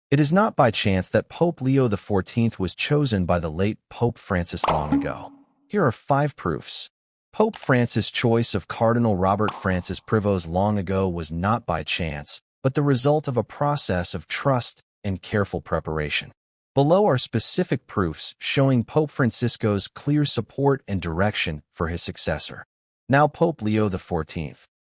It is not by chance that Pope Leo XIV was chosen by the late Pope Francis long ago. Here are 5 proofs. Pope Francis' choice of Cardinal Robert Francis Prevost long ago was not by chance, but the result of a process of trust and careful preparation. Below are specific proofs showing Pope Francisco's clear support and direction for his successor. Now Pope Leo XIV.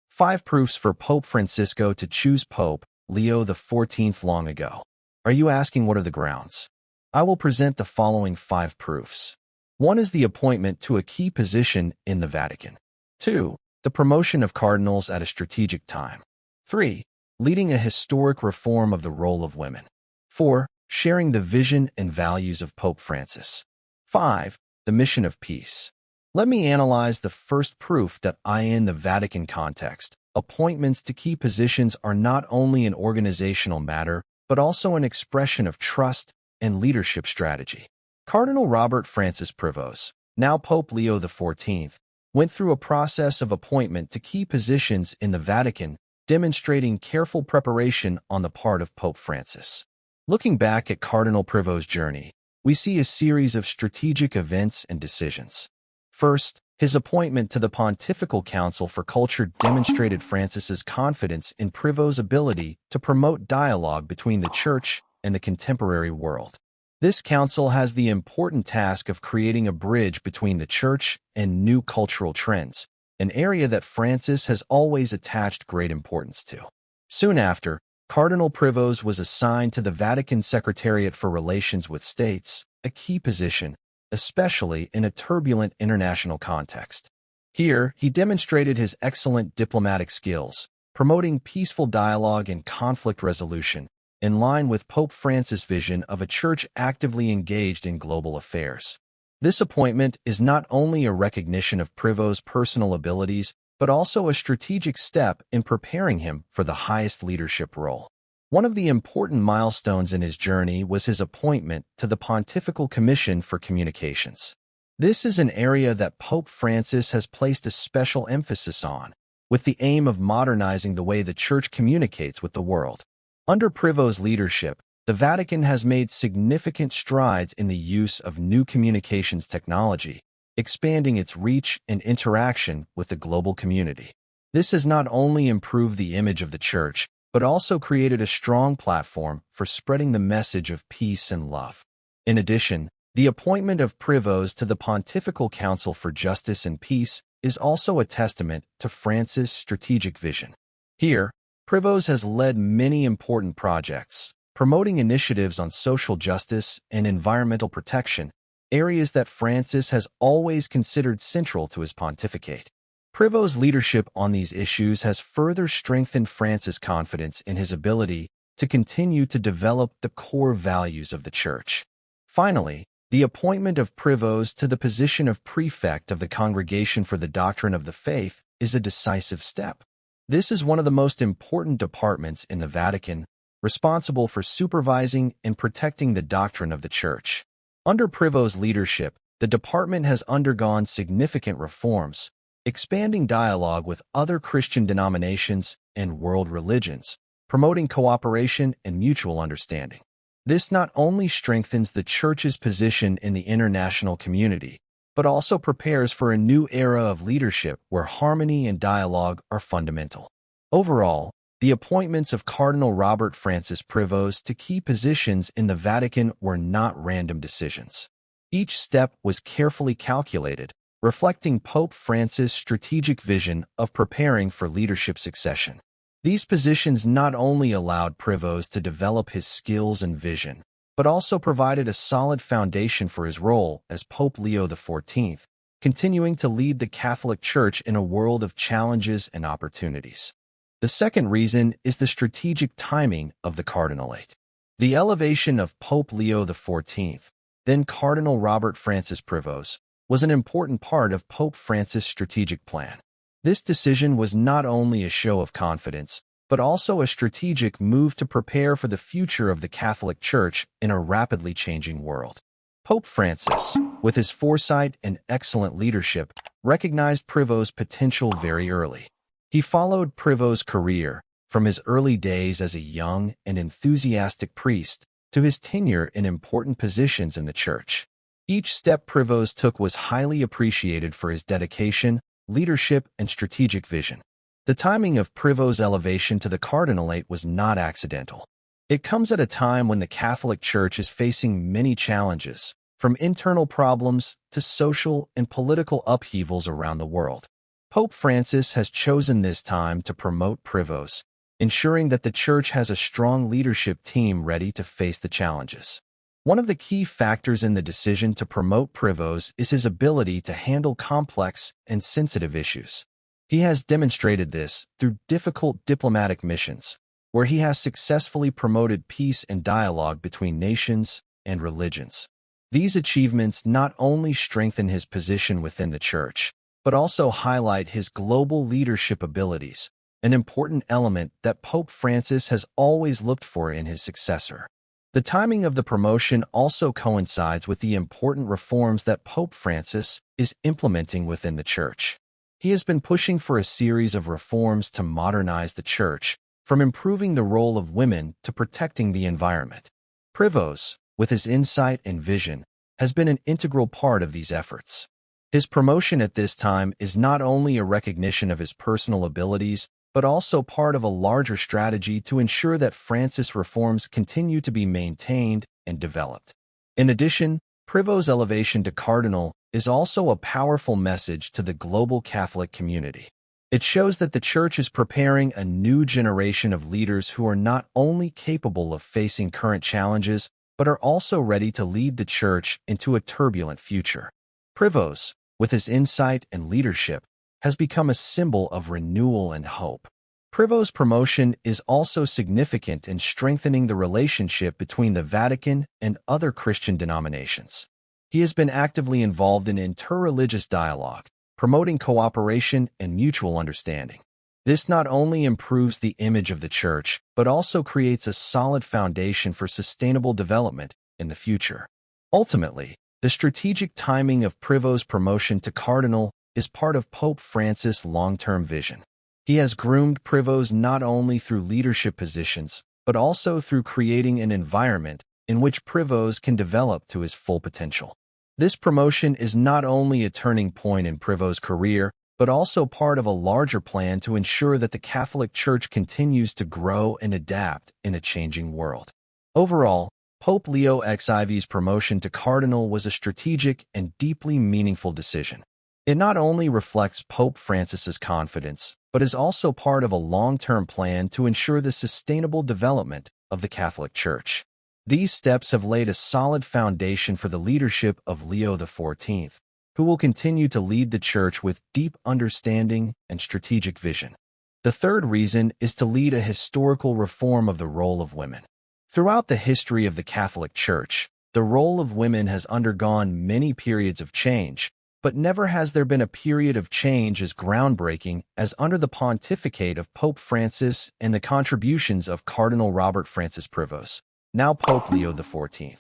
5 proofs for Pope Francisco to choose Pope Leo XIV long ago. Are you asking what are the grounds? I will present the following 5 proofs. 1 is the appointment to a key position in the Vatican. 2. The promotion of cardinals at a strategic time. 3. Leading a historic reform of the role of women. 4. Sharing the vision and values of Pope Francis. 5. The mission of peace. Let me analyze the first proof that in the Vatican context, appointments to key positions are not only an organizational matter, but also an expression of trust and leadership strategy. Cardinal Robert Francis Prevost, now Pope Leo XIV, went through a process of appointment to key positions in the Vatican, demonstrating careful preparation on the part of Pope Francis. Looking back at Cardinal Prevost's journey, we see a series of strategic events and decisions. First, his appointment to the Pontifical Council for Culture demonstrated Francis's confidence in Prevost's ability to promote dialogue between the Church and the contemporary world. This council has the important task of creating a bridge between the Church and new cultural trends, an area that Francis has always attached great importance to. Soon after, Cardinal Prevost was assigned to the Vatican Secretariat for Relations with States, a key position, especially in a turbulent international context. Here, he demonstrated his excellent diplomatic skills, promoting peaceful dialogue and conflict resolution, in line with Pope Francis' vision of a church actively engaged in global affairs. This appointment is not only a recognition of Prevost's personal abilities, but also a strategic step in preparing him for the highest leadership role. One of the important milestones in his journey was his appointment to the Pontifical Commission for Communications. This is an area that Pope Francis has placed a special emphasis on, with the aim of modernizing the way the Church communicates with the world. Under Prevost's leadership, the Vatican has made significant strides in the use of new communications technology, expanding its reach and interaction with the global community. This has not only improved the image of the Church, but also created a strong platform for spreading the message of peace and love. In addition, the appointment of Prevost to the Pontifical Council for Justice and Peace is also a testament to Francis' strategic vision. Here, Prevost has led many important projects, promoting initiatives on social justice and environmental protection, areas that Francis has always considered central to his pontificate. Prevost's leadership on these issues has further strengthened Francis' confidence in his ability to continue to develop the core values of the Church. Finally, the appointment of Prevost to the position of prefect of the Congregation for the Doctrine of the Faith is a decisive step. This is one of the most important departments in the Vatican, responsible for supervising and protecting the doctrine of the Church. Under Prevost's leadership, the department has undergone significant reforms, expanding dialogue with other Christian denominations and world religions, promoting cooperation and mutual understanding. This not only strengthens the Church's position in the international community, but also prepares for a new era of leadership where harmony and dialogue are fundamental. Overall, the appointments of Cardinal Robert Francis Prevost to key positions in the Vatican were not random decisions. Each step was carefully calculated, reflecting Pope Francis' strategic vision of preparing for leadership succession. These positions not only allowed Prevost to develop his skills and vision, but also provided a solid foundation for his role as Pope Leo XIV, continuing to lead the Catholic Church in a world of challenges and opportunities. The second reason is the strategic timing of the cardinalate. The elevation of Pope Leo XIV, then Cardinal Robert Francis Prevost, was an important part of Pope Francis' strategic plan. This decision was not only a show of confidence, but also a strategic move to prepare for the future of the Catholic Church in a rapidly changing world. Pope Francis, with his foresight and excellent leadership, recognized Prevost's potential very early. He followed Prevost's career, from his early days as a young and enthusiastic priest to his tenure in important positions in the church. Each step Prevost took was highly appreciated for his dedication, leadership, and strategic vision. The timing of Prevost's elevation to the cardinalate was not accidental. It comes at a time when the Catholic Church is facing many challenges, from internal problems to social and political upheavals around the world. Pope Francis has chosen this time to promote Prevost, ensuring that the Church has a strong leadership team ready to face the challenges. One of the key factors in the decision to promote Prevost is his ability to handle complex and sensitive issues. He has demonstrated this through difficult diplomatic missions, where he has successfully promoted peace and dialogue between nations and religions. These achievements not only strengthen his position within the Church, but also highlight his global leadership abilities, an important element that Pope Francis has always looked for in his successor. The timing of the promotion also coincides with the important reforms that Pope Francis is implementing within the Church. He has been pushing for a series of reforms to modernize the Church, from improving the role of women to protecting the environment. Prevost, with his insight and vision, has been an integral part of these efforts. His promotion at this time is not only a recognition of his personal abilities, but also part of a larger strategy to ensure that Francis reforms continue to be maintained and developed. In addition, Prevost's elevation to cardinal is also a powerful message to the global Catholic community. It shows that the Church is preparing a new generation of leaders who are not only capable of facing current challenges, but are also ready to lead the Church into a turbulent future. Prevost, with his insight and leadership, has become a symbol of renewal and hope. Prevost's promotion is also significant in strengthening the relationship between the Vatican and other Christian denominations. He has been actively involved in interreligious dialogue, promoting cooperation and mutual understanding. This not only improves the image of the Church, but also creates a solid foundation for sustainable development in the future. Ultimately, the strategic timing of Prevost's promotion to cardinal is part of Pope Francis' long-term vision. He has groomed Prevost not only through leadership positions, but also through creating an environment in which Prevost can develop to his full potential. This promotion is not only a turning point in Prevost's career, but also part of a larger plan to ensure that the Catholic Church continues to grow and adapt in a changing world. Overall, Pope Leo XIV's promotion to cardinal was a strategic and deeply meaningful decision. It not only reflects Pope Francis's confidence, but is also part of a long-term plan to ensure the sustainable development of the Catholic Church. These steps have laid a solid foundation for the leadership of Leo XIV, who will continue to lead the Church with deep understanding and strategic vision. The third reason is to lead a historical reform of the role of women. Throughout the history of the Catholic Church, the role of women has undergone many periods of change, but never has there been a period of change as groundbreaking as under the pontificate of Pope Francis and the contributions of Cardinal Robert Francis Prevost, now Pope Leo XIV.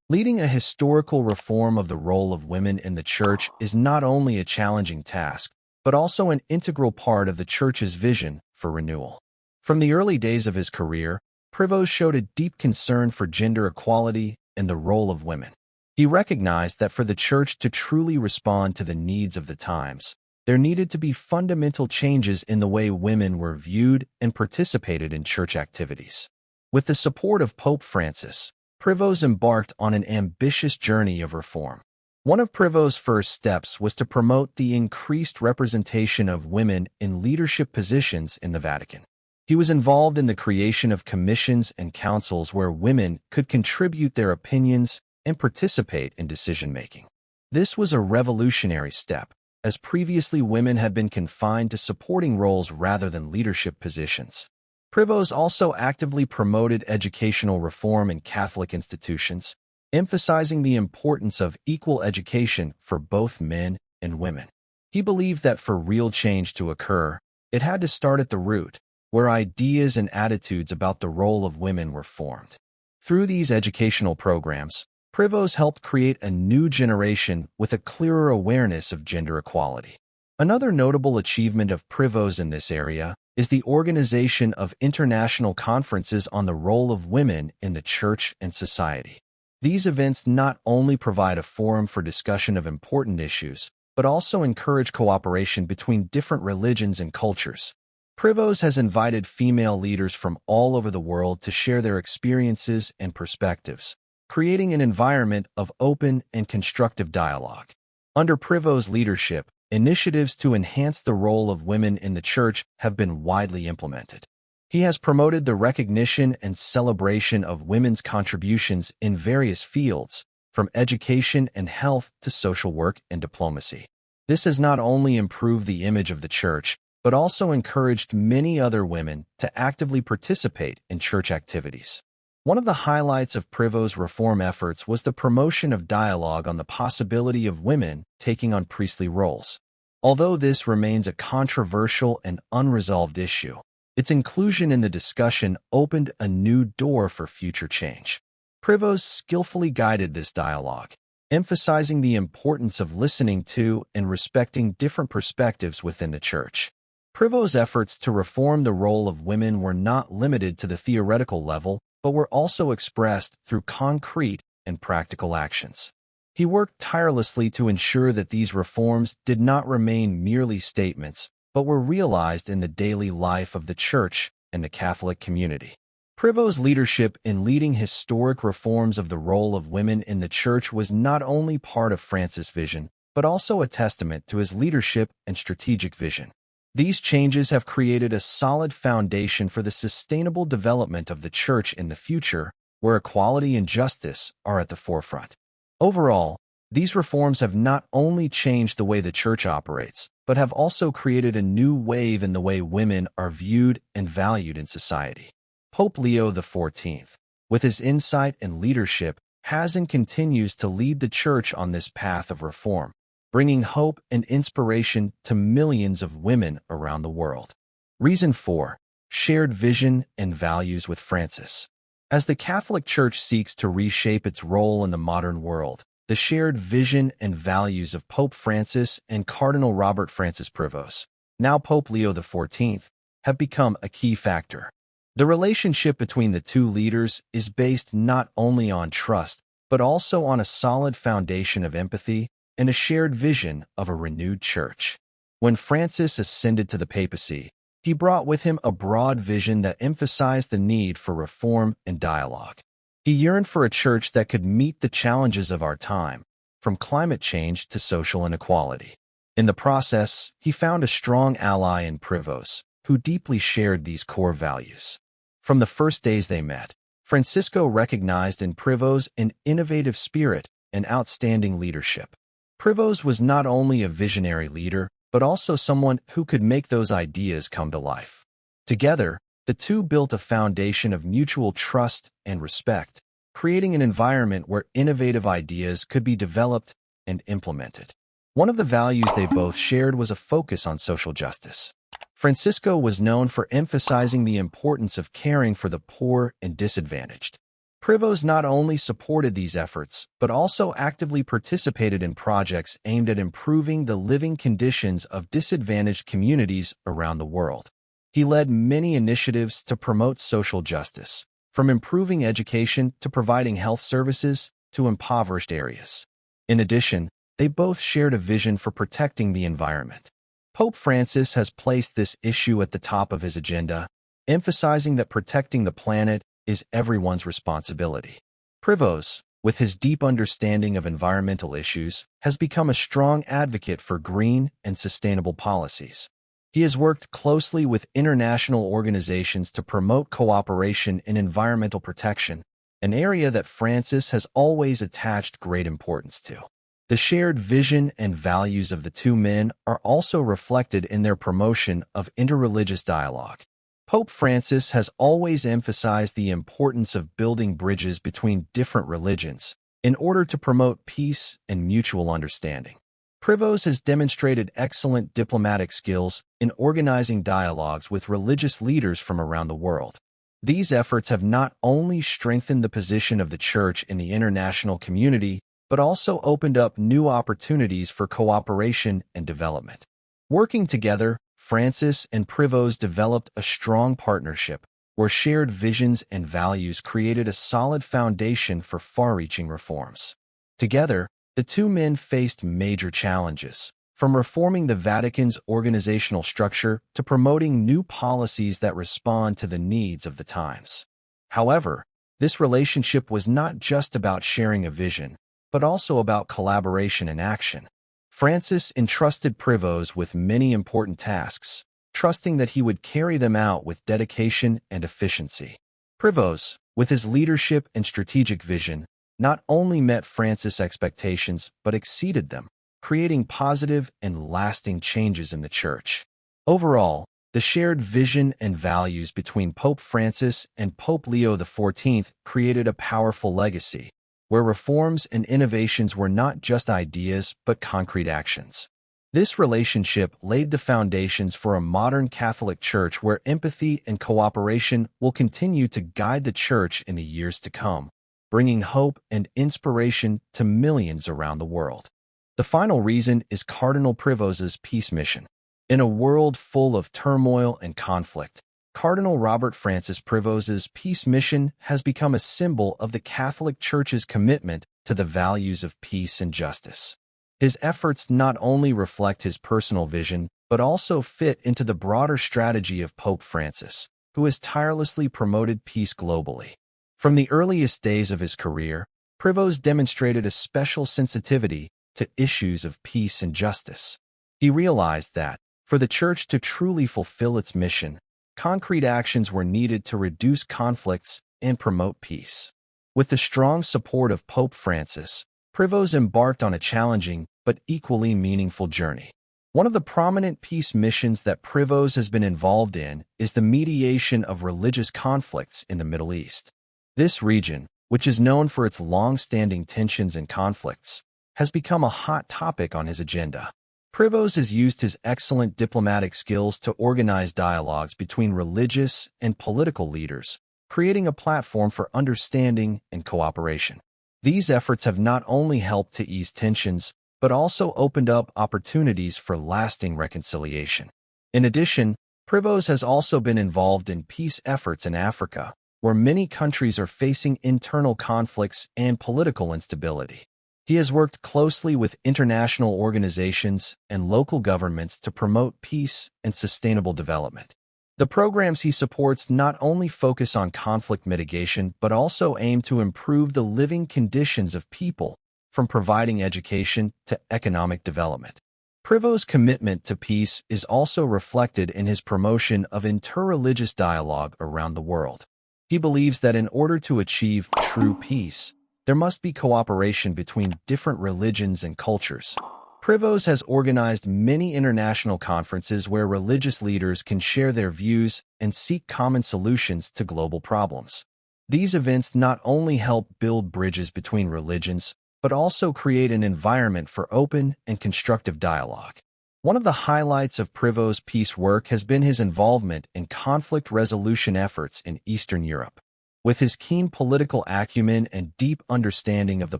Leading a historical reform of the role of women in the Church is not only a challenging task, but also an integral part of the Church's vision for renewal. From the early days of his career, Prevost showed a deep concern for gender equality and the role of women. He recognized that for the Church to truly respond to the needs of the times, there needed to be fundamental changes in the way women were viewed and participated in Church activities. With the support of Pope Francis, Prevost embarked on an ambitious journey of reform. One of Prevost's first steps was to promote the increased representation of women in leadership positions in the Vatican. He was involved in the creation of commissions and councils where women could contribute their opinions and participate in decision-making. This was a revolutionary step, as previously women had been confined to supporting roles rather than leadership positions. Prevost also actively promoted educational reform in Catholic institutions, emphasizing the importance of equal education for both men and women. He believed that for real change to occur, it had to start at the root, where ideas and attitudes about the role of women were formed. Through these educational programs, Prevost helped create a new generation with a clearer awareness of gender equality. Another notable achievement of Prevost in this area is the organization of international conferences on the role of women in the church and society. These events not only provide a forum for discussion of important issues, but also encourage cooperation between different religions and cultures. Prevost has invited female leaders from all over the world to share their experiences and perspectives, creating an environment of open and constructive dialogue. Under Prevost's leadership, initiatives to enhance the role of women in the church have been widely implemented. He has promoted the recognition and celebration of women's contributions in various fields, from education and health to social work and diplomacy. This has not only improved the image of the church, but also encouraged many other women to actively participate in church activities. One of the highlights of Prevost's reform efforts was the promotion of dialogue on the possibility of women taking on priestly roles. Although this remains a controversial and unresolved issue, its inclusion in the discussion opened a new door for future change. Prevost skillfully guided this dialogue, emphasizing the importance of listening to and respecting different perspectives within the church. Prevost's efforts to reform the role of women were not limited to the theoretical level, but were also expressed through concrete and practical actions. He worked tirelessly to ensure that these reforms did not remain merely statements, but were realized in the daily life of the Church and the Catholic community. Prevost's leadership in leading historic reforms of the role of women in the Church was not only part of Francis' vision, but also a testament to his leadership and strategic vision. These changes have created a solid foundation for the sustainable development of the Church in the future, where equality and justice are at the forefront. Overall, these reforms have not only changed the way the Church operates, but have also created a new wave in the way women are viewed and valued in society. Pope Leo XIV, with his insight and leadership, has and continues to lead the Church on this path of reform, bringing hope and inspiration to millions of women around the world. Reason 4. Shared vision and values with Francis. As the Catholic Church seeks to reshape its role in the modern world, the shared vision and values of Pope Francis and Cardinal Robert Francis Prevost, now Pope Leo XIV, have become a key factor. The relationship between the two leaders is based not only on trust, but also on a solid foundation of empathy and a shared vision of a renewed church. When Francis ascended to the papacy, he brought with him a broad vision that emphasized the need for reform and dialogue. He yearned for a church that could meet the challenges of our time, from climate change to social inequality. In the process, he found a strong ally in Prevost, who deeply shared these core values. From the first days they met, Francisco recognized in Prevost an innovative spirit and outstanding leadership. Prevost was not only a visionary leader, but also someone who could make those ideas come to life. Together, the two built a foundation of mutual trust and respect, creating an environment where innovative ideas could be developed and implemented. One of the values they both shared was a focus on social justice. Francisco was known for emphasizing the importance of caring for the poor and disadvantaged. Prevost not only supported these efforts, but also actively participated in projects aimed at improving the living conditions of disadvantaged communities around the world. He led many initiatives to promote social justice, from improving education to providing health services to impoverished areas. In addition, they both shared a vision for protecting the environment. Pope Francis has placed this issue at the top of his agenda, emphasizing that protecting the planet is everyone's responsibility. Prevost, with his deep understanding of environmental issues, has become a strong advocate for green and sustainable policies. He has worked closely with international organizations to promote cooperation in environmental protection, an area that Francis has always attached great importance to. The shared vision and values of the two men are also reflected in their promotion of interreligious dialogue. Pope Francis has always emphasized the importance of building bridges between different religions in order to promote peace and mutual understanding. Prevost has demonstrated excellent diplomatic skills in organizing dialogues with religious leaders from around the world. These efforts have not only strengthened the position of the Church in the international community, but also opened up new opportunities for cooperation and development. Working together, Francis and Prevost developed a strong partnership where shared visions and values created a solid foundation for far-reaching reforms. Together, the two men faced major challenges, from reforming the Vatican's organizational structure to promoting new policies that respond to the needs of the times. However, this relationship was not just about sharing a vision, but also about collaboration and action. Francis entrusted Prevost with many important tasks, trusting that he would carry them out with dedication and efficiency. Prevost, with his leadership and strategic vision, not only met Francis' expectations but exceeded them, creating positive and lasting changes in the Church. Overall, the shared vision and values between Pope Francis and Pope Leo XIV created a powerful legacy, where reforms and innovations were not just ideas but concrete actions. This relationship laid the foundations for a modern Catholic Church where empathy and cooperation will continue to guide the Church in the years to come, bringing hope and inspiration to millions around the world. The final reason is Cardinal Prevost's peace mission. In a world full of turmoil and conflict, Cardinal Robert Francis Prevost's peace mission has become a symbol of the Catholic Church's commitment to the values of peace and justice. His efforts not only reflect his personal vision, but also fit into the broader strategy of Pope Francis, who has tirelessly promoted peace globally. From the earliest days of his career, Prevost demonstrated a special sensitivity to issues of peace and justice. He realized that, for the Church to truly fulfill its mission, concrete actions were needed to reduce conflicts and promote peace. With the strong support of Pope Francis, Prevost embarked on a challenging but equally meaningful journey. One of the prominent peace missions that Prevost has been involved in is the mediation of religious conflicts in the Middle East. This region, which is known for its long-standing tensions and conflicts, has become a hot topic on his agenda. Prevost has used his excellent diplomatic skills to organize dialogues between religious and political leaders, creating a platform for understanding and cooperation. These efforts have not only helped to ease tensions, but also opened up opportunities for lasting reconciliation. In addition, Prevost has also been involved in peace efforts in Africa, where many countries are facing internal conflicts and political instability. He has worked closely with international organizations and local governments to promote peace and sustainable development. The programs he supports not only focus on conflict mitigation but also aim to improve the living conditions of people, from providing education to economic development. Prevost's commitment to peace is also reflected in his promotion of interreligious dialogue around the world. He believes that in order to achieve true peace, there must be cooperation between different religions and cultures. Prevost has organized many international conferences where religious leaders can share their views and seek common solutions to global problems. These events not only help build bridges between religions, but also create an environment for open and constructive dialogue. One of the highlights of Prevost's peace work has been his involvement in conflict resolution efforts in Eastern Europe. With his keen political acumen and deep understanding of the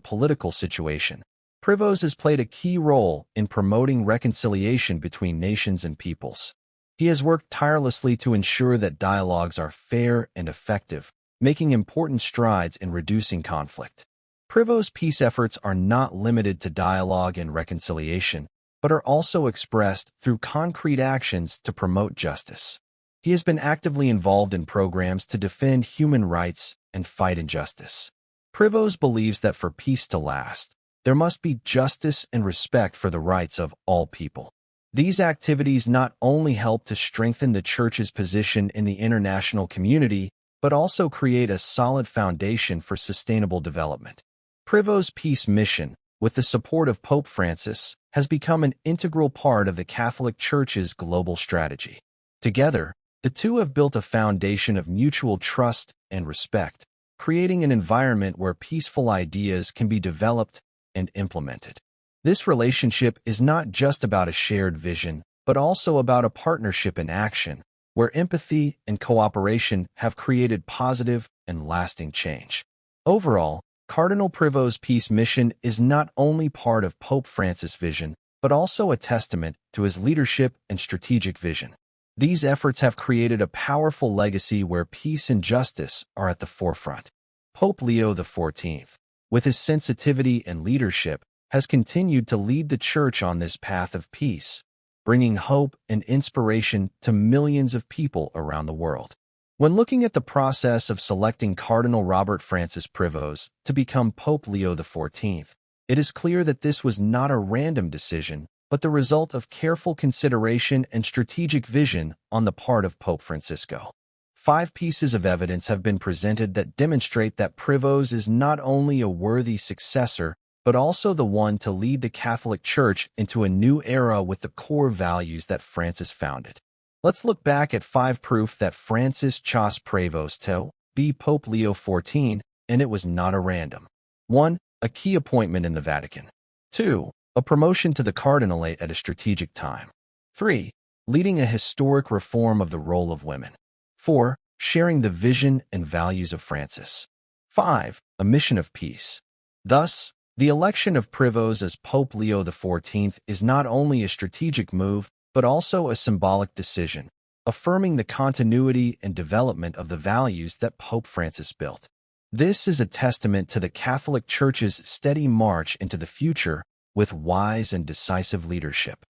political situation, Prevost has played a key role in promoting reconciliation between nations and peoples. He has worked tirelessly to ensure that dialogues are fair and effective, making important strides in reducing conflict. Prevost's peace efforts are not limited to dialogue and reconciliation, but are also expressed through concrete actions to promote justice. He has been actively involved in programs to defend human rights and fight injustice. Prevost believes that for peace to last, there must be justice and respect for the rights of all people. These activities not only help to strengthen the Church's position in the international community, but also create a solid foundation for sustainable development. Prevost's peace mission, with the support of Pope Francis, has become an integral part of the Catholic Church's global strategy. Together, the two have built a foundation of mutual trust and respect, creating an environment where peaceful ideas can be developed and implemented. This relationship is not just about a shared vision, but also about a partnership in action, where empathy and cooperation have created positive and lasting change. Overall, Cardinal Prevost's peace mission is not only part of Pope Francis' vision, but also a testament to his leadership and strategic vision. These efforts have created a powerful legacy where peace and justice are at the forefront. Pope Leo XIV, with his sensitivity and leadership, has continued to lead the Church on this path of peace, bringing hope and inspiration to millions of people around the world. When looking at the process of selecting Cardinal Robert Francis Prevost to become Pope Leo XIV, it is clear that this was not a random decision, but the result of careful consideration and strategic vision on the part of Pope Francisco. 5 pieces of evidence have been presented that demonstrate that Prevost is not only a worthy successor, but also the one to lead the Catholic Church into a new era with the core values that Francis founded. Let's look back at 5 proof that Francis CHOS Prevost to be Pope Leo XIV, and it was not a random. 1. A key appointment in the Vatican. 2. A promotion to the cardinalate at a strategic time. 3. Leading a historic reform of the role of women. 4. Sharing the vision and values of Francis. 5. A mission of peace. Thus, the election of Prevost as Pope Leo XIV is not only a strategic move, but also a symbolic decision, affirming the continuity and development of the values that Pope Francis built. This is a testament to the Catholic Church's steady march into the future with wise and decisive leadership.